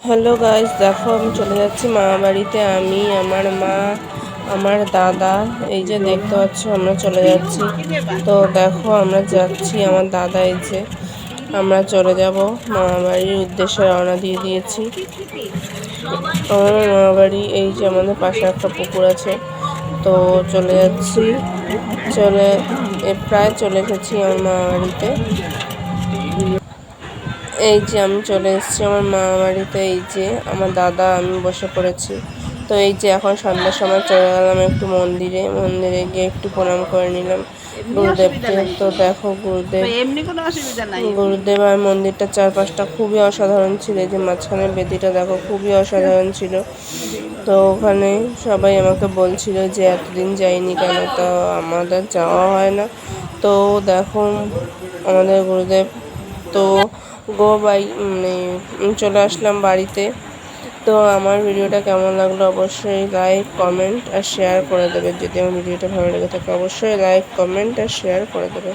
Hello guys, দেখো আমি চলে যাচ্ছি মামা বাড়িতে। আমি, আমার মা, আমার দাদা, এই যে দেখতে পাচ্ছ আমরা চলে যাচ্ছি। তো দেখো আমরা যাচ্ছি, আমার দাদা এই যে আমরা চলে যাব মামা বাড়ির উদ্দেশ্যে রওনা দিয়ে দিয়েছি। আমার মামা বাড়ি এই যে আমাদের পাশে একটা পুকুর আছে, তো চলে যাচ্ছি। প্রায় চলে এসেছি আমার মামা বাড়িতে। এই যে আমি চলে এসেছি আমার মামা বাড়িতে। এই যে আমার দাদা, আমি বসে পড়েছি। তো এই যে এখন সন্ধ্যার সময় চলে গেলাম একটু মন্দিরে গিয়ে একটু প্রণাম করে নিলাম গুরুদেবকে। তো দেখো গুরুদেব আর মন্দিরটার চারপাশটা খুবই অসাধারণ ছিল। এই যে মাঝখানে বেদিটা দেখো, খুবই অসাধারণ ছিল। তো ওখানে সবাই আমাকে বলছিল যে এতদিন যাইনি কেন, তো আমাদের যাওয়া হয় না। তো দেখো আমাদের গুরুদেব, তো চলে আসলাম বাড়িতে। তো আমার ভিডিওটা কেমন লাগলো অবশ্যই লাইক, কমেন্ট আর শেয়ার করে দেবে। যদি আমার ভিডিওটা ভালো লেগে থাকে অবশ্যই লাইক, কমেন্ট আর শেয়ার করে দেবে।